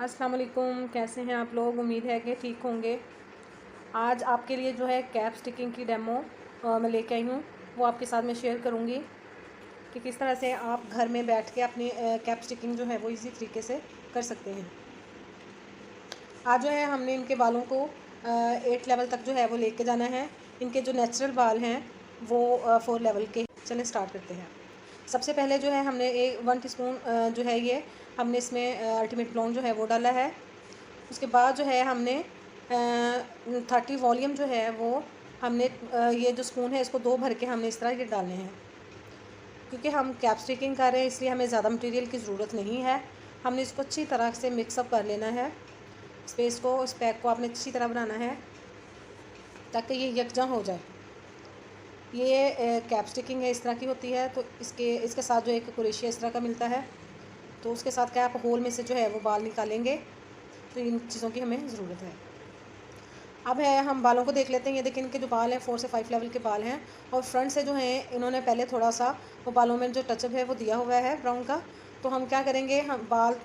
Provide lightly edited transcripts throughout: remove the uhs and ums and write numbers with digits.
अस्सलाम वालेकुम, कैसे हैं आप लोग। उम्मीद है कि ठीक होंगे। आज आपके लिए जो है कैप स्टिकिंग की डेमो मैं लेके आई हूँ। वो आपके साथ मैं शेयर करूँगी कि किस तरह से आप घर में बैठ के अपनी कैप स्टिकिंग जो है वो इजी तरीके से कर सकते हैं। आज जो है हमने इनके बालों को 8 लेवल तक जो है वो लेके जाना है। इनके जो नेचुरल बाल हैं वो 4 लेवल के। चलें स्टार्ट करते हैं। सबसे पहले जो है हमने 1 टीस्पून जो है ये हमने इसमें अल्टीमेट ब्लॉन्ड जो है वो डाला है। उसके बाद जो है हमने 30 वॉल्यूम जो है वो हमने ये जो स्पून है इसको 2 भर के हमने इस तरह ये डालने हैं। क्योंकि हम कैप स्टिकिंग कर रहे हैं इसलिए हमें ज़्यादा मटेरियल की ज़रूरत नहीं है। हमने इसको अच्छी तरह से मिक्सअप कर लेना है। स्पेस को, इस पैक को आपने अच्छी तरह बनाना है ताकि ये यकजा हो जाए। ये कैप स्टिकिंग है, इस तरह की होती है। तो इसके साथ जो एक कुरेशिया इस तरह का मिलता है, तो उसके साथ क्या आप होल में से जो है वो बाल निकालेंगे। तो इन चीज़ों की हमें ज़रूरत है। अब है हम बालों को देख लेते हैं। ये देखिए इनके जो बाल हैं 4 से 5 लेवल के बाल हैं और फ्रंट से जो हैं इन्होंने पहले थोड़ा सा वो बालों में जो टचअप है वो दिया हुआ है ब्राउन का। तो हम क्या करेंगे, हम बाल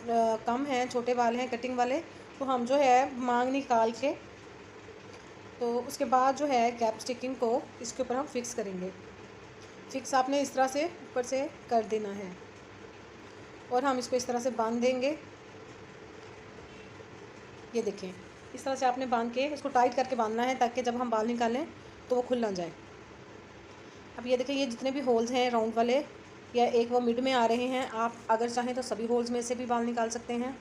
कम हैं, छोटे बाल हैं कटिंग वाले, तो हम जो है मांग निकाल के तो उसके बाद जो है कैप स्टिकिंग को इसके ऊपर हम फिक्स करेंगे। फिक्स आपने इस तरह से ऊपर से कर देना है और हम इसको इस तरह से बांध देंगे। ये देखें इस तरह से आपने बांध के इसको टाइट करके बांधना है ताकि जब हम बाल निकालें तो वो खुल ना जाए। अब ये देखें, ये जितने भी होल्स हैं राउंड वाले या एक वो मिड में आ रहे हैं, आप अगर चाहें तो सभी होल्स में से भी बाल निकाल सकते हैं।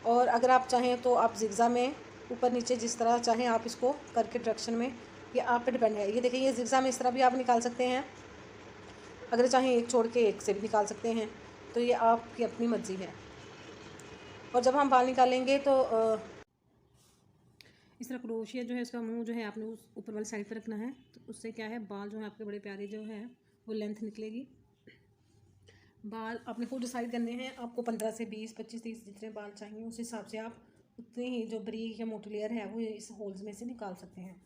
और अगर आप चाहें तो आप जिग्ज़ा में ऊपर नीचे जिस तरह चाहें आप इसको करके डायरेक्शन में, ये आप पे डिपेंड है। ये देखिए ये जिग्ज़ा में इस तरह भी आप निकाल सकते हैं, अगर चाहें एक छोड़ के एक से भी निकाल सकते हैं। तो ये आपकी अपनी मर्ज़ी है। और जब हम बाल निकालेंगे तो इस तरह क्रोशिया जो है उसका मुंह जो है आपने उस ऊपर वाली साइड पर रखना है। तो उससे क्या है बाल जो है आपके बड़े प्यारे जो है वो लेंथ निकलेगी। बाल आपने खुद डिसाइड करने हैं, आपको 15 से 20, 25, 30 जितने बाल चाहिए उस हिसाब से आप उतनी ही जो ब्रीक या मोटी लेयर है वो इस होल्स में से निकाल सकते हैं।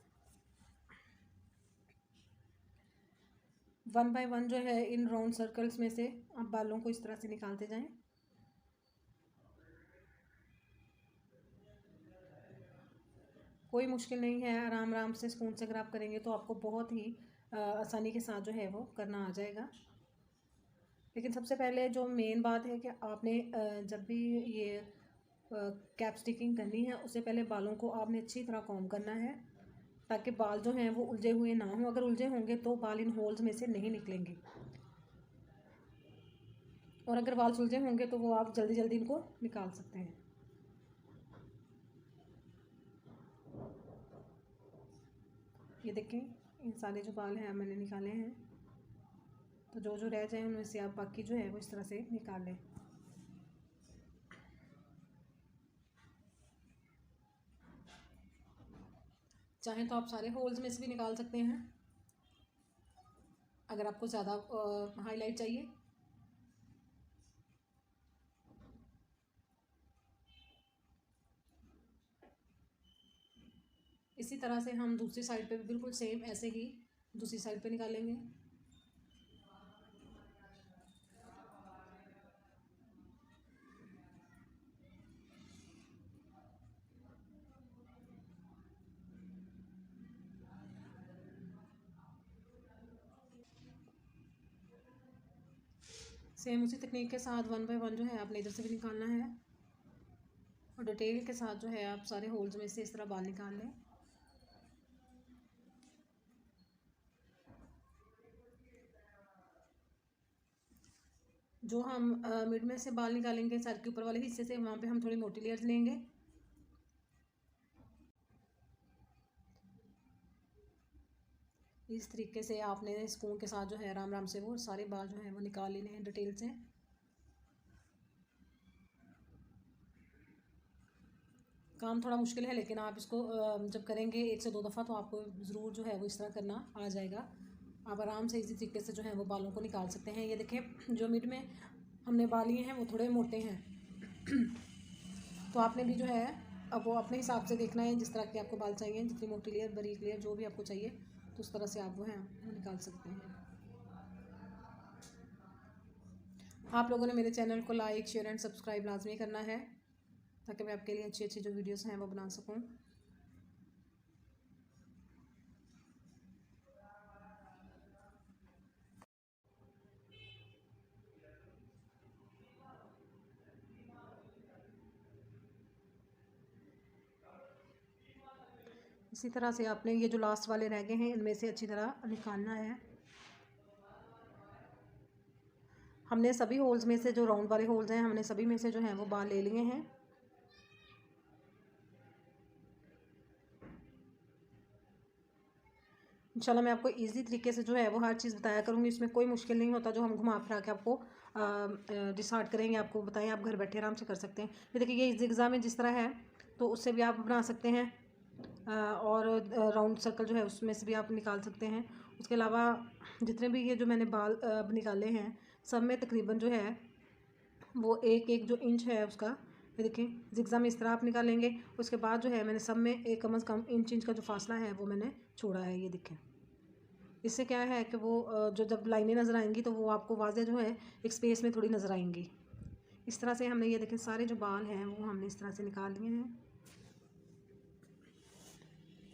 1 बाय 1 जो है इन राउंड सर्कल्स में से आप बालों को इस तरह से निकालते जाएं। कोई मुश्किल नहीं है, आराम आराम से स्पून से अगर आप करेंगे तो आपको बहुत ही आसानी के साथ जो है वो करना आ जाएगा। लेकिन सबसे पहले जो मेन बात है कि आपने जब भी ये कैप स्टिकिंग करनी है उससे पहले बालों को आपने अच्छी तरह कॉम्ब करना है ताकि बाल जो हैं वो उलझे हुए ना हों। अगर उलझे होंगे तो बाल इन होल्स में से नहीं निकलेंगे, और अगर बाल सुलझे होंगे तो वो आप जल्दी जल्दी इनको निकाल सकते हैं। ये देखें इन सारे जो बाल हैं मैंने निकाले हैं। तो जो जो रह जाए उनमें से आप बाकी जो है वो इस तरह से निकाल लें। चाहें तो आप सारे होल्स में से भी निकाल सकते हैं अगर आपको ज़्यादा हाईलाइट चाहिए। इसी तरह से हम दूसरी साइड पे भी बिल्कुल सेम ऐसे ही दूसरी साइड पे निकालेंगे। सेम उसी तकनीक के साथ 1 बाय 1 जो है आपने इधर से भी निकालना है और डिटेल के साथ जो है आप सारे होल्स में से इस तरह बाल निकाल लें। जो हम मिड में से बाल निकालेंगे सर के ऊपर वाले हिस्से से, वहाँ पे हम थोड़ी मोटी लेयर्स लेंगे। इस तरीके से आपने स्पून के साथ जो है आराम आराम से वो सारे बाल जो हैं वो निकाल लेने हैं डिटेल से। काम थोड़ा मुश्किल है लेकिन आप इसको जब करेंगे 1 से 2 दफ़ा तो आपको ज़रूर जो है वो इस तरह करना आ जाएगा। आप आराम से इसी तरीके से जो है वो बालों को निकाल सकते हैं। ये देखें जो मिड में हमने बाल लिए हैं वो थोड़े मोटे हैं तो आपने भी जो है अब वो अपने हिसाब से देखना है, जिस तरह के आपको बाल चाहिए, जितनी मोटी लेयर, बारीक लेयर जो भी आपको चाहिए तो उस तरह से आप वो हैं वो निकाल सकते हैं। आप लोगों ने मेरे चैनल को लाइक, शेयर एंड सब्सक्राइब लाजमी करना है। ताकि मैं आपके लिए अच्छी अच्छी जो वीडियोस हैं वो बना सकूं। इसी तरह से आपने ये जो लास्ट वाले रह गए हैं इनमें से अच्छी तरह निकालना है। हमने सभी होल्स में से जो राउंड वाले होल्स हैं हमने सभी में से जो है वो बाल ले लिए हैं। इंशाल्लाह मैं आपको इजी तरीके से जो है वो हर चीज़ बताया करूँगी। इसमें कोई मुश्किल नहीं होता जो हम घुमा फिरा के आपको डिसाइड करेंगे, आपको बताएं, आप घर बैठे आराम से कर सकते हैं। ये देखिए ये जिग्ज़ा में जिस तरह है तो उससे भी आप बना सकते हैं और राउंड सर्कल जो है उसमें से भी आप निकाल सकते हैं। उसके अलावा जितने भी ये जो मैंने बाल निकाले हैं सब में तकरीबन जो है वो एक एक जो इंच है उसका, ये देखें जिग्ज़ा में इस तरह आप निकालेंगे। उसके बाद जो है मैंने सब में एक कम से कम इंच का जो फासला है वो मैंने छोड़ा है। ये देखें इससे क्या है कि वो जो जब लाइनें नज़र आएंगी तो वो आपको वाज़े जो है एक स्पेस में थोड़ी नज़र आएंगी। इस तरह से हमने ये देखें सारे जो बाल हैं वो हमने इस तरह से निकाल लिए हैं।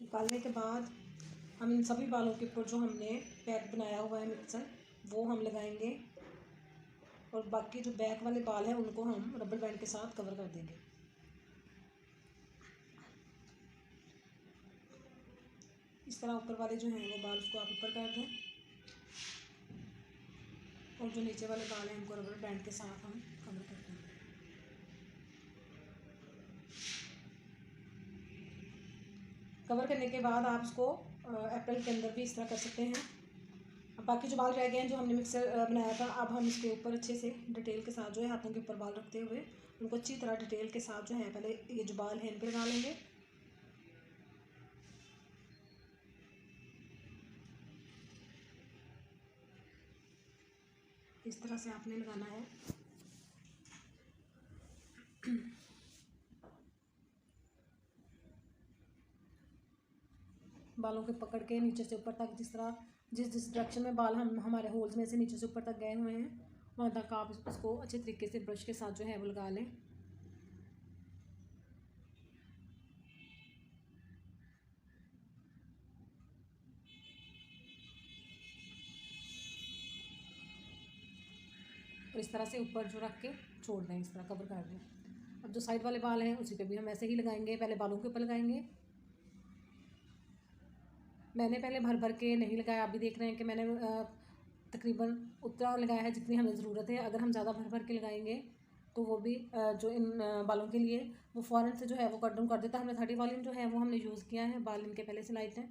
निकालने के बाद हम इन सभी बालों के ऊपर जो हमने पैक बनाया हुआ है मिक्सर वो हम लगाएंगे और बाकी जो बैक वाले बाल हैं उनको हम रबर बैंड के साथ कवर कर देंगे। इस तरह ऊपर वाले जो हैं वो बाल उसको आप ऊपर कर दें और जो नीचे वाले बाल हैं उनको रबर बैंड के साथ हम कवर कर देंगे। कवर करने के बाद आप इसको अप्रैल के अंदर भी इस तरह कर सकते हैं। अब बाकी जो बाल रह गए हैं जो हमने मिक्सर बनाया था अब हम इसके ऊपर अच्छे से डिटेल के साथ जो है हाथों के ऊपर बाल रखते हुए उनको अच्छी तरह डिटेल के साथ जो है पहले ये जो बाल हैं इन पर लगा लेंगे। इस तरह से आपने लगाना है। बालों के पकड़ के नीचे से ऊपर तक जिस तरह जिस डायरेक्शन में बाल हम हमारे होल्स में से नीचे से ऊपर तक गए हुए हैं वहाँ तक आप इसको अच्छे तरीके से ब्रश के साथ जो है वो लगा लें। और इस तरह से ऊपर जो रख के छोड़ दें, इस तरह कवर कर दें। अब जो साइड वाले बाल हैं उसी पे भी हम ऐसे ही लगाएंगे, पहले बालों के ऊपर लगाएंगे। मैंने पहले भर भर के नहीं लगाया, आप भी देख रहे हैं कि मैंने तकरीबन उतना लगाया है जितनी हमें ज़रूरत है। अगर हम ज़्यादा भर भर के लगाएंगे तो वो भी जो इन बालों के लिए वो फ़ौरन से जो है वो कट डाउन कर देता है। हमने 30 वॉल्यूम जो है वो हमने यूज़ किया है, बाल इनके पहले से लाइट हैं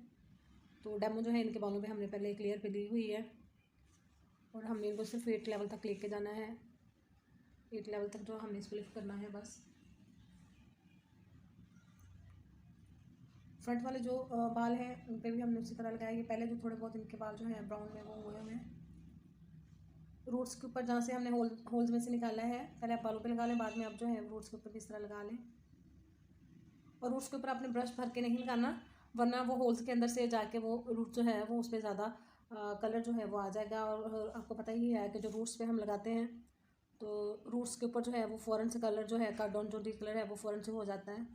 तो डेमो जो है इनके बालों पे हमने पहले एक लेयर पे ली हुई है और हमने इनको सिर्फ 8 लेवल तक लेके जाना है। 8 लेवल तक जो हमने इसको लिफ्ट करना है बस। फ्रंट वाले जो बाल हैं उन पर भी हमने उसी तरह लगाया। ये पहले जो थोड़े बहुत इनके बाल जो हैं ब्राउन में वो हुए हुए हैं। रूट्स के ऊपर जहाँ से हमने होल्स में से निकाला है पहले आप बालों पे लगा लें, बाद में आप जो है रूट्स के ऊपर भी इस तरह लगा लें। और रूट्स के ऊपर आपने ब्रश भर के नहीं लगाना वरना वो होल्स के अंदर से जाके वो रूट जो है वो उस पर ज़्यादा कलर जो है वो आ जाएगा। और आपको पता ही है कि जो रूट्स पे हम लगाते हैं तो रूट्स के ऊपर जो है वो फ़ौरन से कलर जो है कट डाउन जो कलर है वो फ़ौरन से हो जाता है।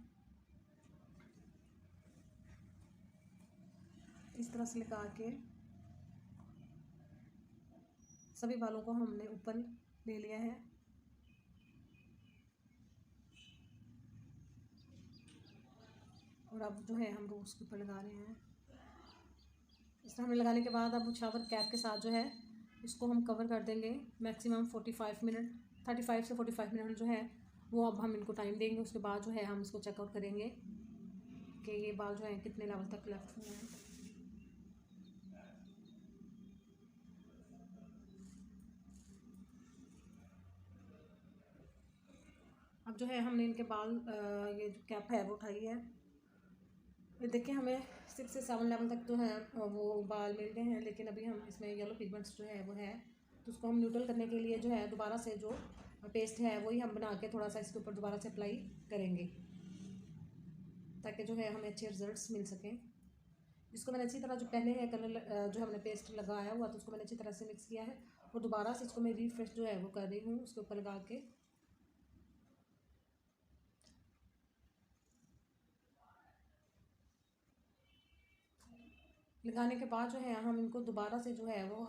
इस तरह से लगा के सभी बालों को हमने ऊपर ले लिया है। और अब जो है हम रूट्स के ऊपर लगा रहे हैं। इस तरह हमने लगाने के बाद अब शावर कैप के साथ जो है इसको हम कवर कर देंगे मैक्सिमम 45 मिनट, 35 से 45 मिनट जो है वो अब हम इनको टाइम देंगे। उसके बाद जो है हम इसको चेकआउट करेंगे कि ये बाल जो है कितने लेवल तक लेफ्ट हुए हैं। अब जो है हमने इनके बाल ये जो कैप है वो उठाई है। ये देखिए हमें 6 से 7 लेवल तक जो है वो बाल मिल गए हैं, लेकिन अभी हम इसमें येलो पिगमेंट्स जो है वो है तो उसको हम न्यूट्रल करने के लिए जो है दोबारा से जो पेस्ट है वही हम बना के थोड़ा सा इसके ऊपर दोबारा से अप्लाई करेंगे ताकि जो है हमें अच्छे रिजल्ट्स मिल सकें। इसको मैंने अच्छी तरह जो पहले है कलर जो हमने पेस्ट लगाया हुआ तो उसको मैंने अच्छी तरह से मिक्स किया है और दोबारा से इसको मैं रिफ्रेश जो है वो कर रही हूँ उसके ऊपर लगा के। लगाने के बाद जो है हम इनको दोबारा से जो है वो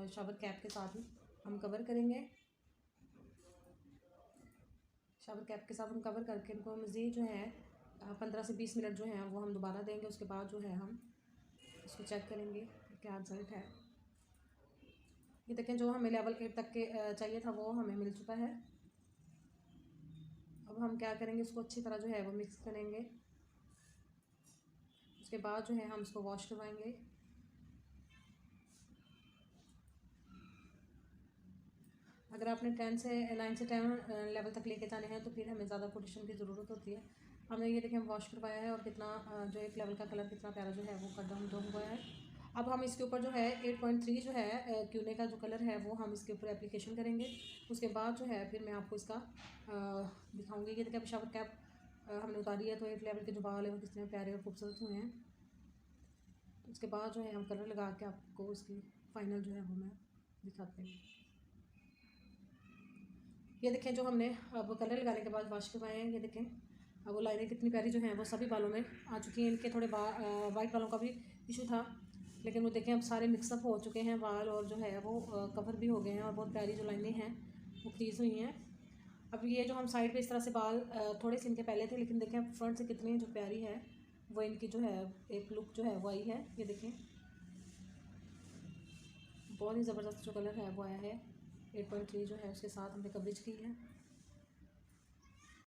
शावर कैप के साथ हम कवर करेंगे। शावर कैप के साथ हम कवर करके इनको मज़ीद जो है 15 से 20 मिनट जो है वो हम दोबारा देंगे। उसके बाद जो है हम इसको चेक करेंगे क्या रिज़ल्ट है। ये देखें, जो हमें लेवल 8 तक के चाहिए था वो हमें मिल चुका है। अब हम क्या करेंगे, इसको अच्छी तरह जो है वो मिक्स करेंगे। उसके बाद जो है हम इसको वॉश करवाएंगे। अगर आपने 10 से 9 से 10 लेवल तक लेके जाने हैं तो फिर हमें ज़्यादा पोल्यूशन की ज़रूरत होती है। हमने ये देखें वॉश करवाया है और कितना जो एक लेवल का कलर कितना प्यारा जो है वो कदम दो हुआ है। अब हम इसके ऊपर जो है 8.3 जो है क्यूने का जो कलर है वो हम इसके ऊपर एप्लीकेशन करेंगे। उसके बाद जो है फिर मैं आपको इसका दिखाऊंगी। ये देखिए शावर कैप हमने उतारी है तो 8 लेवल के जो बाल है वो कितने प्यारे और खूबसूरत हुए हैं। उसके बाद जो है हम कलर लगा के आपको उसकी फाइनल जो है वो मैं दिखाते हैं। ये देखें, जो हमने अब कलर लगाने के बाद वॉश करवाए हैं, ये देखें अब वो लाइनें कितनी प्यारी जो हैं वो सभी बालों में आ चुकी हैं। इनके थोड़े वाइट बालों का भी इशू था, लेकिन वो देखें अब सारे मिक्सअप हो चुके हैं बाल और जो है वो कवर भी हो गए हैं और बहुत प्यारी जो लाइनें हैं वो क्रीज हुई हैं। अब ये जो हम साइड पे इस तरह से बाल थोड़े से इनके पहले थे, लेकिन देखें फ्रंट से कितनी जो प्यारी है वो इनकी जो है एक लुक जो है वो आई है। ये देखें बहुत ही ज़बरदस्त जो कलर है वो आया है। 8.3 जो है उसके साथ हमने कवरेज की है।